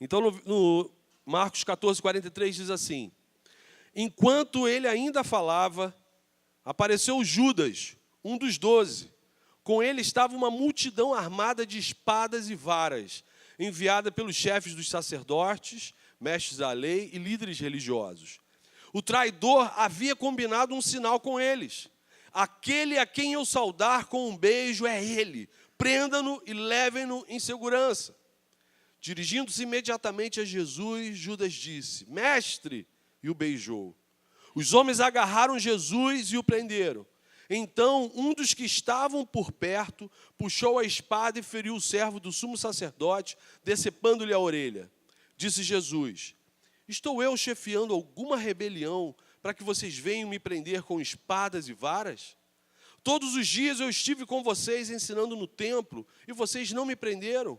Então, no Marcos 14, 43 diz assim: enquanto ele ainda falava, apareceu Judas, um dos 12. Com ele estava uma multidão armada de espadas e varas, enviada pelos chefes dos sacerdotes, mestres da lei e líderes religiosos. O traidor havia combinado um sinal com eles. Aquele a quem eu saudar com um beijo é ele. Prenda-no e levem-no em segurança. Dirigindo-se imediatamente a Jesus, Judas disse: mestre, e o beijou. Os homens agarraram Jesus e o prenderam. Então, um dos que estavam por perto puxou a espada e feriu o servo do sumo sacerdote, decepando-lhe a orelha. Disse Jesus: estou eu chefiando alguma rebelião para que vocês venham me prender com espadas e varas? Todos os dias eu estive com vocês ensinando no templo e vocês não me prenderam.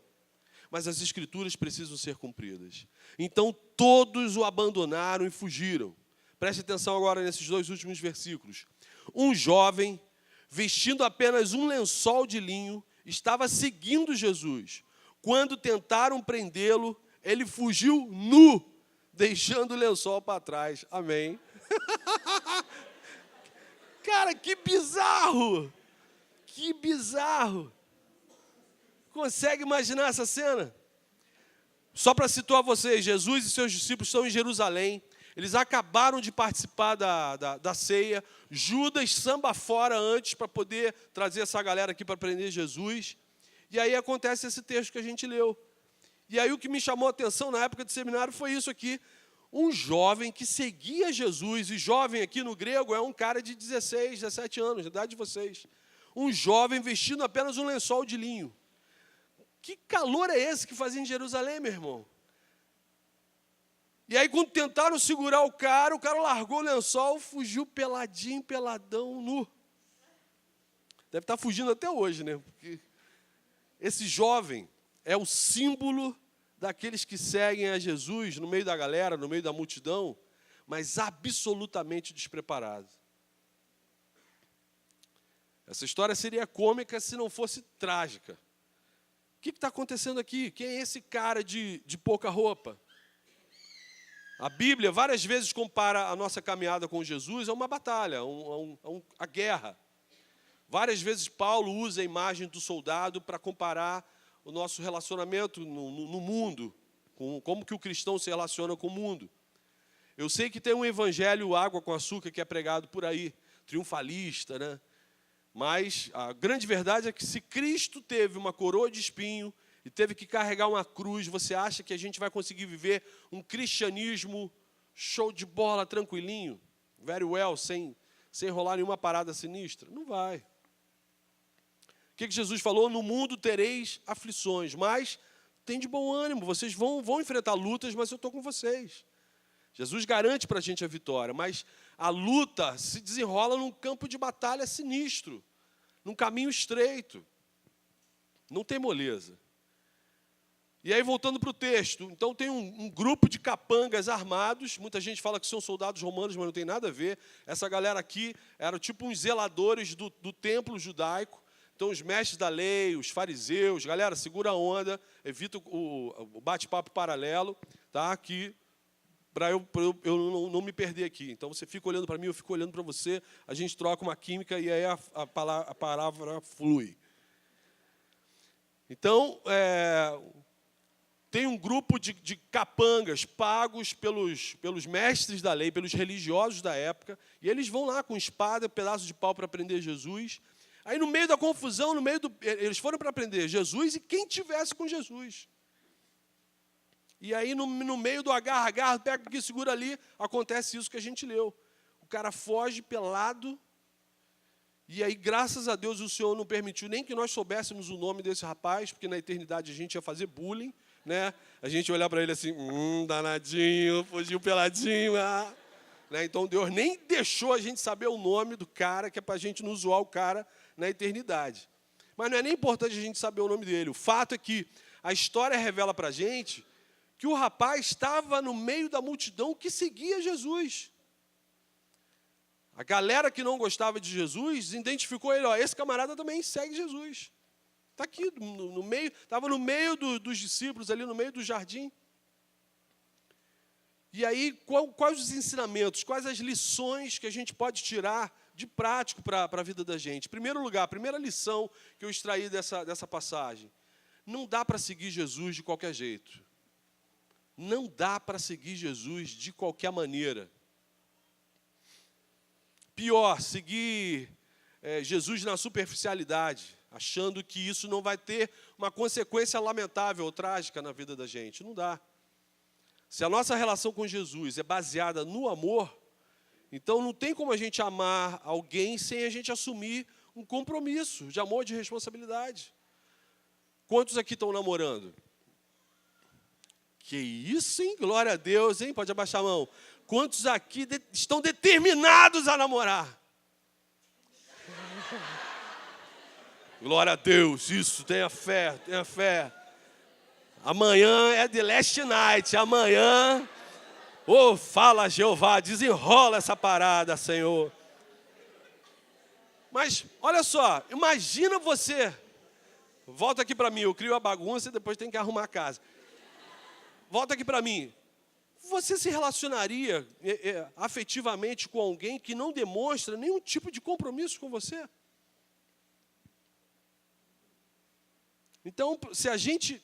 Mas as escrituras precisam ser cumpridas. Então todos o abandonaram e fugiram. Preste atenção agora nesses dois últimos versículos. Um jovem, vestindo apenas um lençol de linho, estava seguindo Jesus. Quando tentaram prendê-lo, ele fugiu nu, deixando o lençol para trás. Amém. Cara, que bizarro! Que bizarro! Consegue imaginar essa cena? Só para situar vocês, Jesus e seus discípulos estão em Jerusalém. Eles acabaram de participar da ceia. Judas samba fora antes para poder trazer essa galera aqui para prender Jesus. E aí acontece esse texto que a gente leu. E aí o que me chamou a atenção na época do seminário foi isso aqui. Um jovem que seguia Jesus, e jovem aqui no grego é um cara de 16, 17 anos, a idade de vocês. Um jovem vestindo apenas um lençol de linho. Que calor é esse que fazia em Jerusalém, meu irmão? E aí, quando tentaram segurar o cara largou o lençol, fugiu peladinho, peladão, nu. Deve estar fugindo até hoje, né? Porque esse jovem é o símbolo daqueles que seguem a Jesus no meio da galera, no meio da multidão, mas absolutamente despreparado. Essa história seria cômica se não fosse trágica. O que está acontecendo aqui? Quem é esse cara de pouca roupa? A Bíblia várias vezes compara a nossa caminhada com Jesus a uma batalha, a guerra. Várias vezes Paulo usa a imagem do soldado para comparar o nosso relacionamento no mundo, com como que o cristão se relaciona com o mundo. Eu sei que tem um evangelho água com açúcar que é pregado por aí, triunfalista, né? Mas a grande verdade é que se Cristo teve uma coroa de espinho e teve que carregar uma cruz, você acha que a gente vai conseguir viver um cristianismo show de bola, tranquilinho, very well, sem rolar nenhuma parada sinistra? Não vai. O que Jesus falou? No mundo tereis aflições, mas tem de bom ânimo, vocês vão enfrentar lutas, mas eu estou com vocês. Jesus garante para a gente a vitória, mas a luta se desenrola num campo de batalha sinistro, num caminho estreito. Não tem moleza. E aí, voltando para o texto, então tem um grupo de capangas armados, muita gente fala que são soldados romanos, mas não tem nada a ver. Essa galera aqui eram tipo uns zeladores do templo judaico. Então, os mestres da lei, os fariseus, galera, segura a onda, evita o bate-papo paralelo, tá? Aqui, para eu não me perder aqui. Então, você fica olhando para mim, eu fico olhando para você, a gente troca uma química e aí a palavra flui. Então, tem um grupo de capangas pagos pelos mestres da lei, pelos religiosos da época, e eles vão lá com espada, pedaço de pau para prender Jesus. Aí, no meio da confusão, eles foram para prender Jesus e quem tivesse com Jesus. E aí, no meio do agarra, pega o que segura ali, acontece isso que a gente leu. O cara foge pelado, e aí, graças a Deus, o Senhor não permitiu nem que nós soubéssemos o nome desse rapaz, porque na eternidade a gente ia fazer bullying, né? A gente ia olhar para ele assim, danadinho, fugiu peladinho, né? Então, Deus nem deixou a gente saber o nome do cara, que é para a gente não zoar o cara na eternidade. Mas não é nem importante a gente saber o nome dele. O fato é que a história revela para a gente que o rapaz estava no meio da multidão que seguia Jesus. A galera que não gostava de Jesus identificou ele, esse camarada também segue Jesus. Está aqui, no meio, estava no meio dos discípulos, ali no meio do jardim. E aí, quais os ensinamentos, quais as lições que a gente pode tirar de prático para a vida da gente? Em primeiro lugar, a primeira lição que eu extraí dessa passagem: não dá para seguir Jesus de qualquer jeito. Não dá para seguir Jesus de qualquer maneira. Pior, seguir Jesus na superficialidade, achando que isso não vai ter uma consequência lamentável ou trágica na vida da gente. Não dá. Se a nossa relação com Jesus é baseada no amor, então não tem como a gente amar alguém sem a gente assumir um compromisso de amor, de responsabilidade. Quantos aqui estão namorando? Que isso, hein? Glória a Deus, hein? Pode abaixar a mão. Quantos aqui estão determinados a namorar? Glória a Deus, isso, tenha fé, tenha fé. Amanhã é the last night, amanhã, fala Jeová, desenrola essa parada, Senhor. Mas, olha só, imagina você, volta aqui para mim, eu crio a bagunça e depois tem que arrumar a casa. Volta aqui para mim. Você se relacionaria afetivamente com alguém que não demonstra nenhum tipo de compromisso com você? Então, se a gente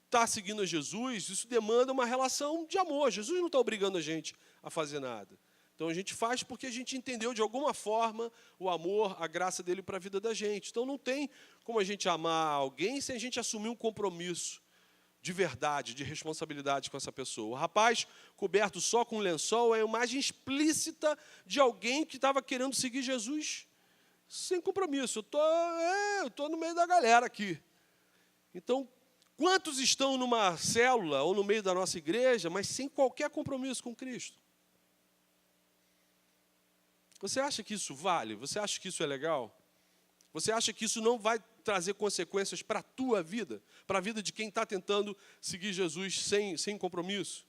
está seguindo a Jesus, isso demanda uma relação de amor. Jesus não está obrigando a gente a fazer nada. Então, a gente faz porque a gente entendeu, de alguma forma, o amor, a graça dele para a vida da gente. Então, não tem como a gente amar alguém sem a gente assumir um compromisso de verdade, de responsabilidade com essa pessoa. O rapaz coberto só com lençol é a imagem explícita de alguém que estava querendo seguir Jesus sem compromisso. Eu estou no meio da galera aqui. Então, quantos estão numa célula ou no meio da nossa igreja, mas sem qualquer compromisso com Cristo? Você acha que isso vale? Você acha que isso é legal? Você acha que isso não vai trazer consequências para a tua vida? Para a vida de quem está tentando seguir Jesus sem compromisso?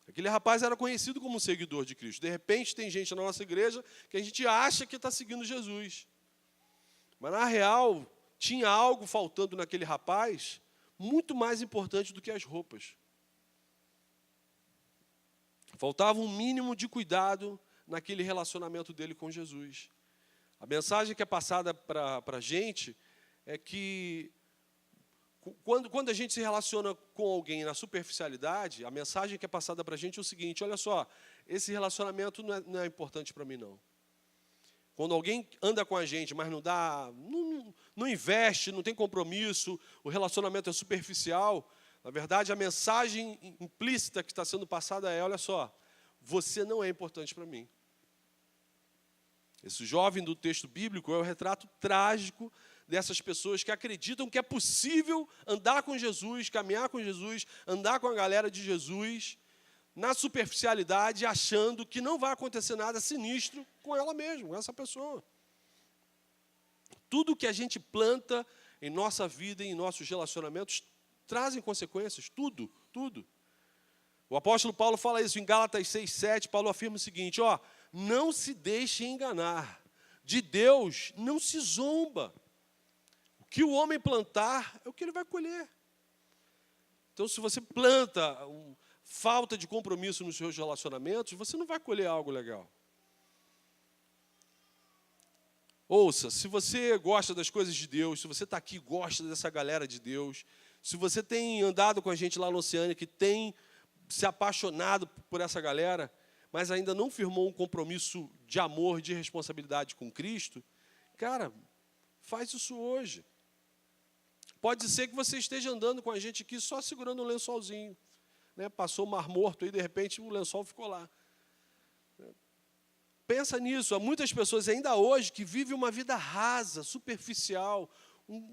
Aquele rapaz era conhecido como um seguidor de Cristo. De repente, tem gente na nossa igreja que a gente acha que está seguindo Jesus. Mas, na real, tinha algo faltando naquele rapaz muito mais importante do que as roupas. Faltava um mínimo de cuidado naquele relacionamento dele com Jesus. A mensagem que é passada para a gente é que, quando a gente se relaciona com alguém na superficialidade, a mensagem que é passada para a gente é o seguinte: olha só, esse relacionamento não é importante para mim, não. Quando alguém anda com a gente, mas não investe, não tem compromisso, o relacionamento é superficial, na verdade, a mensagem implícita que está sendo passada é: olha só, você não é importante para mim. Esse jovem do texto bíblico é o retrato trágico dessas pessoas que acreditam que é possível andar com Jesus, caminhar com Jesus, andar com a galera de Jesus, na superficialidade, achando que não vai acontecer nada sinistro com ela mesma, com essa pessoa. Tudo que a gente planta em nossa vida e em nossos relacionamentos trazem consequências, tudo. O apóstolo Paulo fala isso em Gálatas 6:7, Paulo afirma o seguinte: não se deixe enganar, de Deus não se zomba. O que o homem plantar é o que ele vai colher. Então, se você planta falta de compromisso nos seus relacionamentos, você não vai colher algo legal. Ouça, se você gosta das coisas de Deus, se você está aqui e gosta dessa galera de Deus, se você tem andado com a gente lá no Oceânia, que tem se apaixonado por essa galera, mas ainda não firmou um compromisso de amor, de responsabilidade com Cristo, cara, faz isso hoje. Pode ser que você esteja andando com a gente aqui só segurando um lençolzinho. Passou o Mar Morto e, de repente, o lençol ficou lá. Pensa nisso. Há muitas pessoas ainda hoje que vivem uma vida rasa, superficial,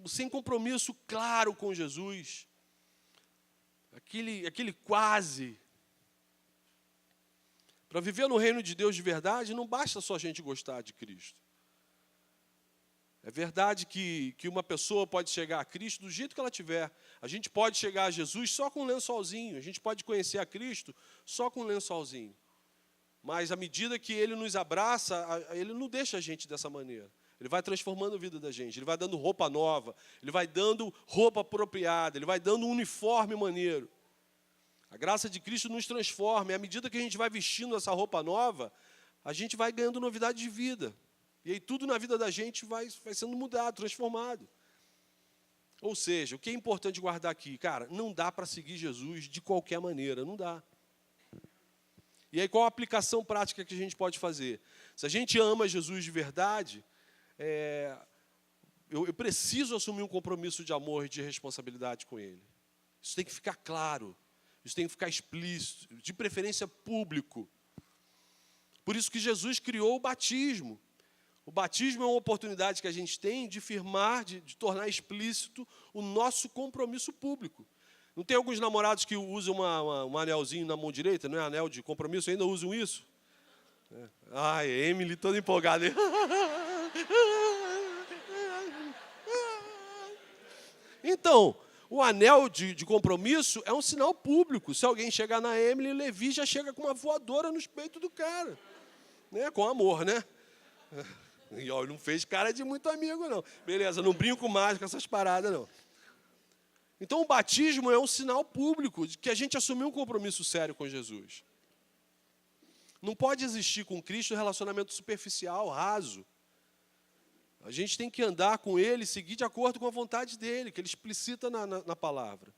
sem compromisso claro com Jesus. Aquele quase. Para viver no reino de Deus de verdade, não basta só a gente gostar de Cristo. É verdade que uma pessoa pode chegar a Cristo do jeito que ela tiver. A gente pode chegar a Jesus só com um lençolzinho. A gente pode conhecer a Cristo só com um lençolzinho. Mas, à medida que Ele nos abraça, Ele não deixa a gente dessa maneira. Ele vai transformando a vida da gente. Ele vai dando roupa nova. Ele vai dando roupa apropriada. Ele vai dando um uniforme maneiro. A graça de Cristo nos transforma. E à medida que a gente vai vestindo essa roupa nova, a gente vai ganhando novidade de vida. E aí tudo na vida da gente vai sendo mudado, transformado. Ou seja, o que é importante guardar aqui? Cara, não dá para seguir Jesus de qualquer maneira, não dá. E aí qual a aplicação prática que a gente pode fazer? Se a gente ama Jesus de verdade, eu preciso assumir um compromisso de amor e de responsabilidade com Ele. Isso tem que ficar claro, isso tem que ficar explícito, de preferência público. Por isso que Jesus criou o batismo. O batismo é uma oportunidade que a gente tem de firmar, de tornar explícito o nosso compromisso público. Não tem alguns namorados que usam um anelzinho na mão direita, não é anel de compromisso, ainda usam isso? Ai, Emily toda empolgada. Então, o anel de compromisso é um sinal público. Se alguém chegar na Emily, Levi já chega com uma voadora nos peitos do cara. Né? Com amor, né? E ó, não fez cara de muito amigo, não. Beleza, não brinco mais com essas paradas, não. Então, o batismo é um sinal público de que a gente assumiu um compromisso sério com Jesus. Não pode existir com Cristo um relacionamento superficial, raso. A gente tem que andar com Ele, seguir de acordo com a vontade dEle, que Ele explicita na palavra.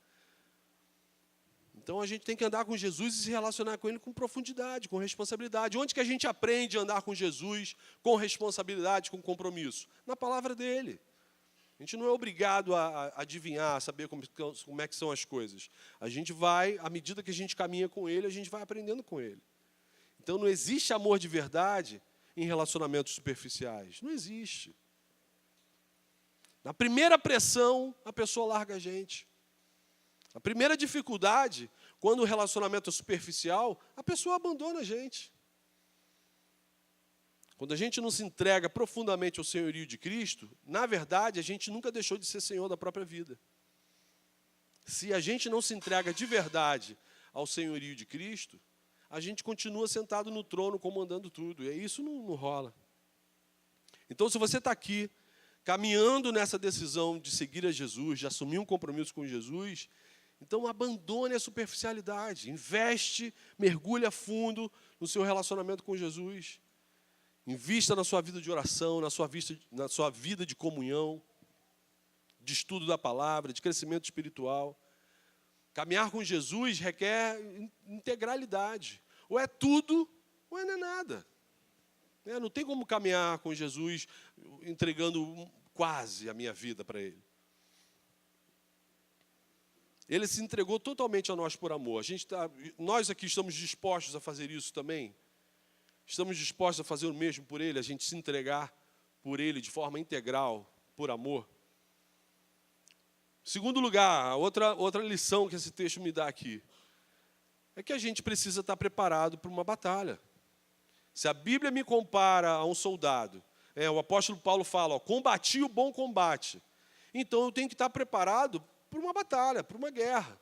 Então, a gente tem que andar com Jesus e se relacionar com Ele com profundidade, com responsabilidade. Onde que a gente aprende a andar com Jesus com responsabilidade, com compromisso? Na palavra dEle. A gente não é obrigado a adivinhar, a saber como é que são as coisas. A gente vai, à medida que a gente caminha com Ele, a gente vai aprendendo com Ele. Então, não existe amor de verdade em relacionamentos superficiais. Não existe. Na primeira pressão, a pessoa larga a gente. A primeira dificuldade, quando o relacionamento é superficial, a pessoa abandona a gente. Quando a gente não se entrega profundamente ao senhorio de Cristo, na verdade, a gente nunca deixou de ser senhor da própria vida. Se a gente não se entrega de verdade ao senhorio de Cristo, a gente continua sentado no trono, comandando tudo. E aí isso não rola. Então, se você está aqui, caminhando nessa decisão de seguir a Jesus, de assumir um compromisso com Jesus, então abandone a superficialidade, investe, mergulhe a fundo no seu relacionamento com Jesus, invista na sua vida de oração, na sua vida de comunhão, de estudo da palavra, de crescimento espiritual. Caminhar com Jesus requer integralidade. Ou é tudo, ou não é nada. Não tem como caminhar com Jesus entregando quase a minha vida para Ele. Ele se entregou totalmente a nós por amor. Nós aqui estamos dispostos a fazer isso também? Estamos dispostos a fazer o mesmo por Ele, a gente se entregar por Ele de forma integral, por amor? Segundo lugar, outra lição que esse texto me dá aqui, é que a gente precisa estar preparado para uma batalha. Se a Bíblia me compara a um soldado, o apóstolo Paulo fala, combati o bom combate. Então eu tenho que estar preparado para uma batalha, para uma guerra.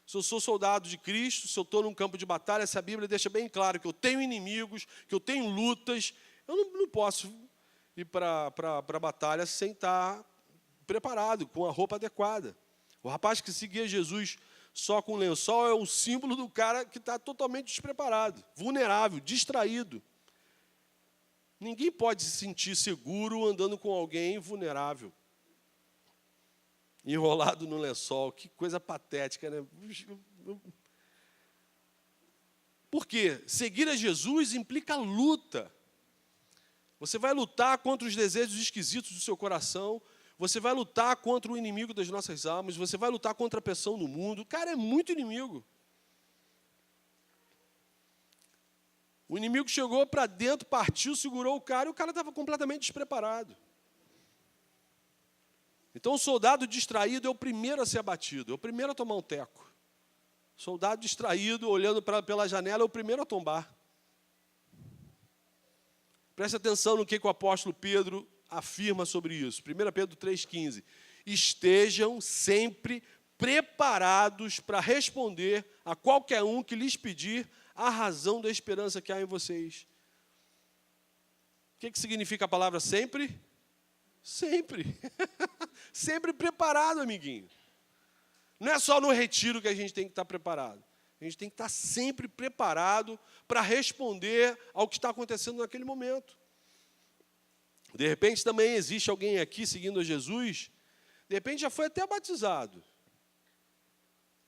Se eu sou soldado de Cristo, se eu estou num campo de batalha, se a Bíblia deixa bem claro que eu tenho inimigos, que eu tenho lutas, eu não posso ir para a batalha sem estar preparado, com a roupa adequada. O rapaz que seguia Jesus só com lençol é um símbolo do cara que está totalmente despreparado, vulnerável, distraído. Ninguém pode se sentir seguro andando com alguém vulnerável, enrolado no lençol. Que coisa patética, né? Por quê? Seguir a Jesus implica luta. Você vai lutar contra os desejos esquisitos do seu coração, você vai lutar contra o inimigo das nossas almas, você vai lutar contra a pressão no mundo. Cara, é muito inimigo. O inimigo chegou para dentro, partiu, segurou o cara, e o cara estava completamente despreparado. Então, o soldado distraído é o primeiro a ser abatido, é o primeiro a tomar um teco. O soldado distraído, olhando pela janela, é o primeiro a tombar. Preste atenção no que o apóstolo Pedro afirma sobre isso. 1 Pedro 3,15. Estejam sempre preparados para responder a qualquer um que lhes pedir a razão da esperança que há em vocês. O que significa a palavra sempre? Sempre. Sempre preparado, amiguinho. Não é só no retiro que a gente tem que estar preparado. A gente tem que estar sempre preparado para responder ao que está acontecendo naquele momento. De repente também existe alguém aqui seguindo a Jesus, de repente já foi até batizado,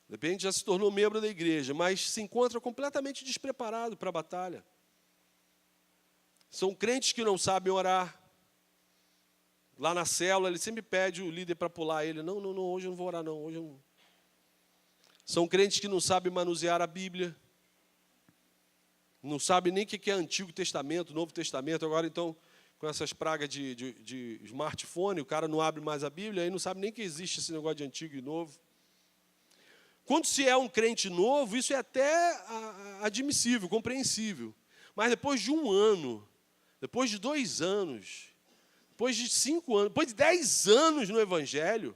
de repente já se tornou membro da igreja, mas se encontra completamente despreparado para a batalha. São crentes que não sabem orar. Lá na célula, ele sempre pede o líder para pular ele. Não, hoje eu não vou orar, não. Hoje eu não. São crentes que não sabem manusear a Bíblia. Não sabem nem o que é Antigo Testamento, Novo Testamento. Agora, então, com essas pragas de smartphone, o cara não abre mais a Bíblia, aí não sabe nem que existe esse negócio de antigo e novo. Quando se é um crente novo, isso é até admissível, compreensível. Mas depois de 1 ano, depois de 2 anos, depois de 5 anos, depois de 10 anos no Evangelho,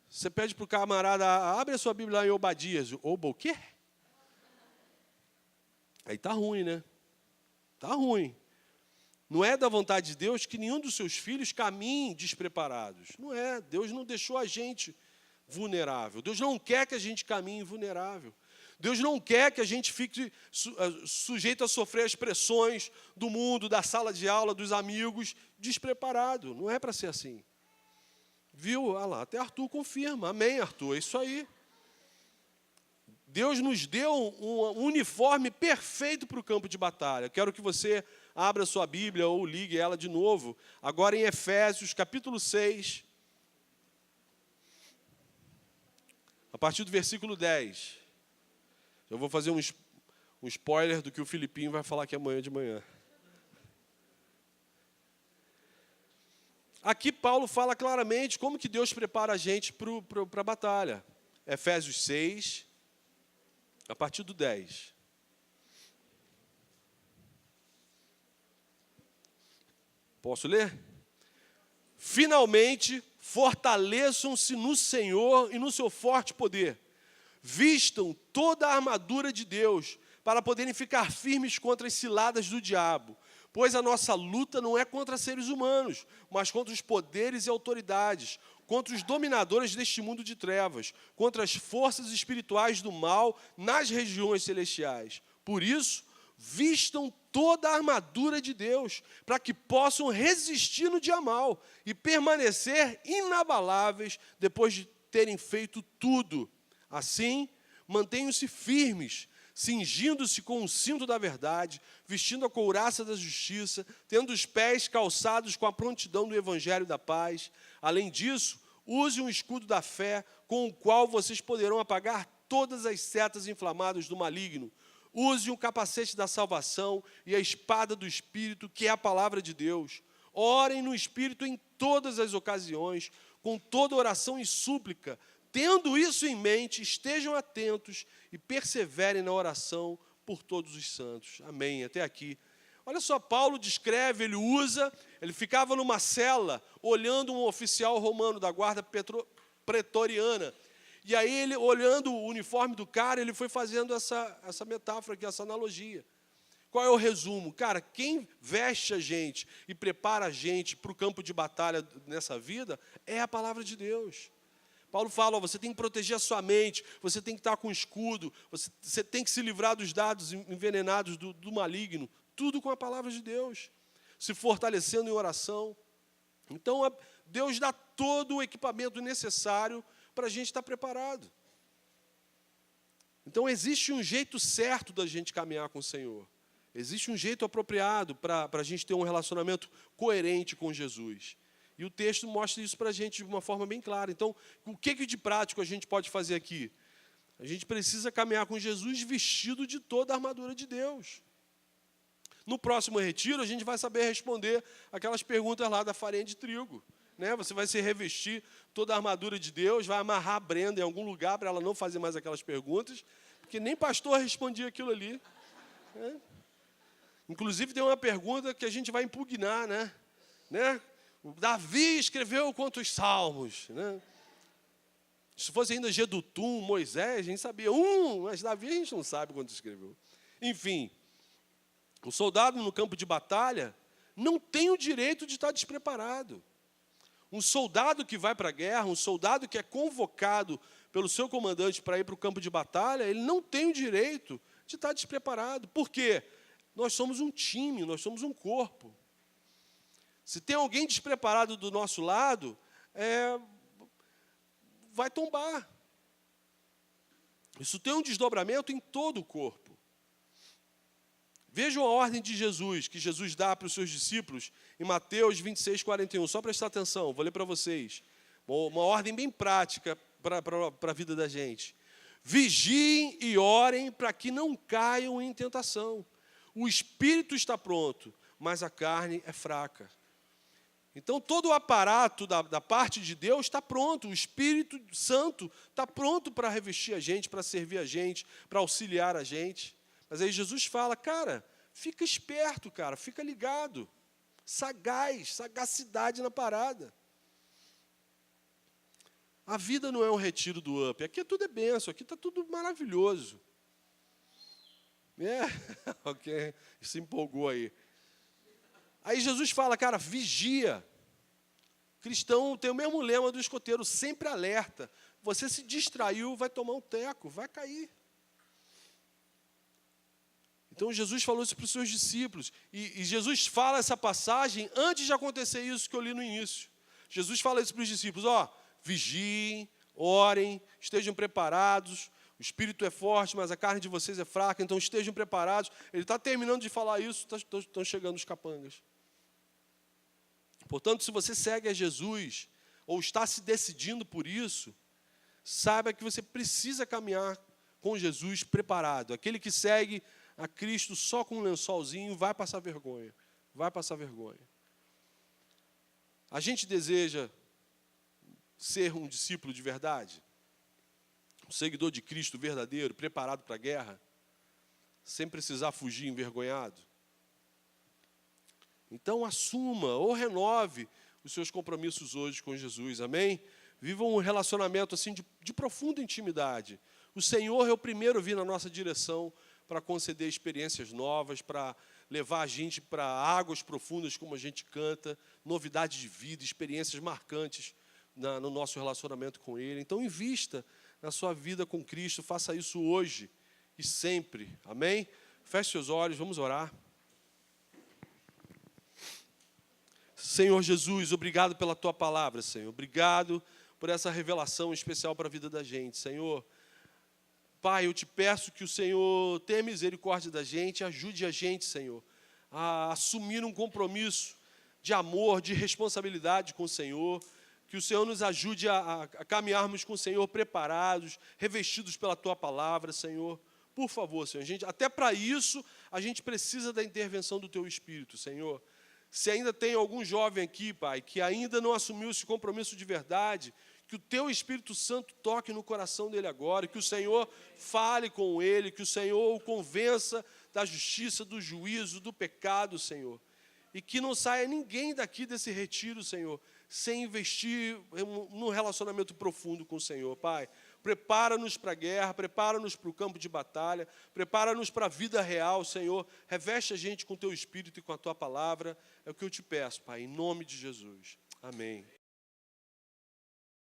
você pede para o camarada, abre a sua Bíblia lá em Obadias. Oba o quê? Aí está ruim, né? Está ruim. Não é da vontade de Deus que nenhum dos seus filhos caminhe despreparados. Não é. Deus não deixou a gente vulnerável. Deus não quer que a gente caminhe vulnerável. Deus não quer que a gente fique sujeito a sofrer as pressões do mundo, da sala de aula, dos amigos, despreparado. Não é para ser assim. Viu? Olha lá, até Arthur confirma. Amém, Arthur, é isso aí. Deus nos deu um uniforme perfeito para o campo de batalha. Quero que você abra sua Bíblia ou ligue ela de novo. Agora em Efésios, capítulo 6. A partir do versículo 10. Eu vou fazer um spoiler do que o Filipinho vai falar aqui amanhã de manhã. Aqui Paulo fala claramente como que Deus prepara a gente para a batalha. Efésios 6, a partir do 10. Posso ler? Finalmente, fortaleçam-se no Senhor e no seu forte poder. Vistam toda a armadura de Deus, para poderem ficar firmes contra as ciladas do diabo. Pois a nossa luta não é contra seres humanos, mas contra os poderes e autoridades, contra os dominadores deste mundo de trevas, contra as forças espirituais do mal nas regiões celestiais. Por isso, vistam toda a armadura de Deus, para que possam resistir no dia mal e permanecer inabaláveis depois de terem feito tudo. Assim, mantenham-se firmes, cingindo-se com o cinto da verdade, vestindo a couraça da justiça, tendo os pés calçados com a prontidão do evangelho da paz. Além disso, use um escudo da fé, com o qual vocês poderão apagar todas as setas inflamadas do maligno. Use um capacete da salvação e a espada do Espírito, que é a palavra de Deus. Orem no Espírito em todas as ocasiões, com toda oração e súplica. Tendo isso em mente, estejam atentos e perseverem na oração por todos os santos. Amém. Até aqui. Olha só, Paulo descreve, ele ficava numa cela, olhando um oficial romano da guarda pretoriana. E aí, ele, olhando o uniforme do cara, ele foi fazendo essa metáfora aqui, essa analogia. Qual é o resumo? Cara, quem veste a gente e prepara a gente para o campo de batalha nessa vida é a palavra de Deus. Paulo fala, você tem que proteger a sua mente, você tem que estar com escudo, você tem que se livrar dos dados envenenados do maligno, tudo com a palavra de Deus, se fortalecendo em oração. Então, Deus dá todo o equipamento necessário para a gente estar preparado. Então, existe um jeito certo da gente caminhar com o Senhor. Existe um jeito apropriado para a gente ter um relacionamento coerente com Jesus. E o texto mostra isso para a gente de uma forma bem clara. Então, o que de prático a gente pode fazer aqui? A gente precisa caminhar com Jesus vestido de toda a armadura de Deus. No próximo retiro, a gente vai saber responder aquelas perguntas lá da farinha de trigo. Né? Você vai se revestir toda a armadura de Deus, vai amarrar a Brenda em algum lugar para ela não fazer mais aquelas perguntas, porque nem pastor respondia aquilo ali. Né? Inclusive, tem uma pergunta que a gente vai impugnar, né? O Davi escreveu quantos salmos? Né? Se fosse ainda Gedutum, Moisés, a gente sabia mas Davi a gente não sabe quantos escreveu. Enfim, o soldado no campo de batalha não tem o direito de estar despreparado. Um soldado que vai para a guerra, um soldado que é convocado pelo seu comandante para ir para o campo de batalha, ele não tem o direito de estar despreparado. Por quê? Nós somos um time, nós somos um corpo. Se tem alguém despreparado do nosso lado, vai tombar. Isso tem um desdobramento em todo o corpo. Vejam a ordem de Jesus, que Jesus dá para os seus discípulos em Mateus 26, 41. Só prestar atenção, vou ler para vocês. Uma ordem bem prática para a vida da gente. Vigiem e orem para que não caiam em tentação. O espírito está pronto, mas a carne é fraca. Então, todo o aparato da parte de Deus está pronto. O Espírito Santo está pronto para revestir a gente, para servir a gente, para auxiliar a gente. Mas aí Jesus fala, cara, fica esperto, cara, fica ligado. Sagaz, sagacidade na parada. A vida não é um retiro do UP. Aqui tudo é benção, aqui está tudo maravilhoso. Ok, se empolgou aí. Aí Jesus fala, cara, vigia. Cristão tem o mesmo lema do escoteiro, sempre alerta. Você se distraiu, vai tomar um teco, vai cair. Então Jesus falou isso para os seus discípulos. E Jesus fala essa passagem antes de acontecer isso que eu li no início. Jesus fala isso para os discípulos, vigiem, orem, estejam preparados. O espírito é forte, mas a carne de vocês é fraca, então estejam preparados. Ele está terminando de falar isso, estão chegando os capangas. Portanto, se você segue a Jesus, ou está se decidindo por isso, saiba que você precisa caminhar com Jesus preparado. Aquele que segue a Cristo só com um lençolzinho vai passar vergonha. Vai passar vergonha. A gente deseja ser um discípulo de verdade? Um seguidor de Cristo verdadeiro, preparado para a guerra, sem precisar fugir envergonhado? Então, assuma ou renove os seus compromissos hoje com Jesus, amém? Viva um relacionamento assim de profunda intimidade. O Senhor é o primeiro a vir na nossa direção para conceder experiências novas, para levar a gente para águas profundas, como a gente canta, novidades de vida, experiências marcantes no nosso relacionamento com Ele. Então, invista na sua vida com Cristo, faça isso hoje e sempre, amém? Feche seus olhos, vamos orar. Senhor Jesus, obrigado pela Tua palavra, Senhor. Obrigado por essa revelação especial para a vida da gente, Senhor. Pai, eu te peço que o Senhor tenha misericórdia da gente, ajude a gente, Senhor, a assumir um compromisso de amor, de responsabilidade com o Senhor, que o Senhor nos ajude a caminharmos com o Senhor preparados, revestidos pela Tua palavra, Senhor. Por favor, Senhor, até para isso a gente precisa da intervenção do Teu Espírito, Senhor. Se ainda tem algum jovem aqui, Pai, que ainda não assumiu esse compromisso de verdade, que o Teu Espírito Santo toque no coração dele agora, que o Senhor fale com ele, que o Senhor o convença da justiça, do juízo, do pecado, Senhor. E que não saia ninguém daqui desse retiro, Senhor, sem investir num relacionamento profundo com o Senhor, Pai. Prepara-nos para a guerra, prepara-nos para o campo de batalha, prepara-nos para a vida real, Senhor. Reveste a gente com o Teu Espírito e com a Tua palavra. É o que eu te peço, Pai, em nome de Jesus. Amém.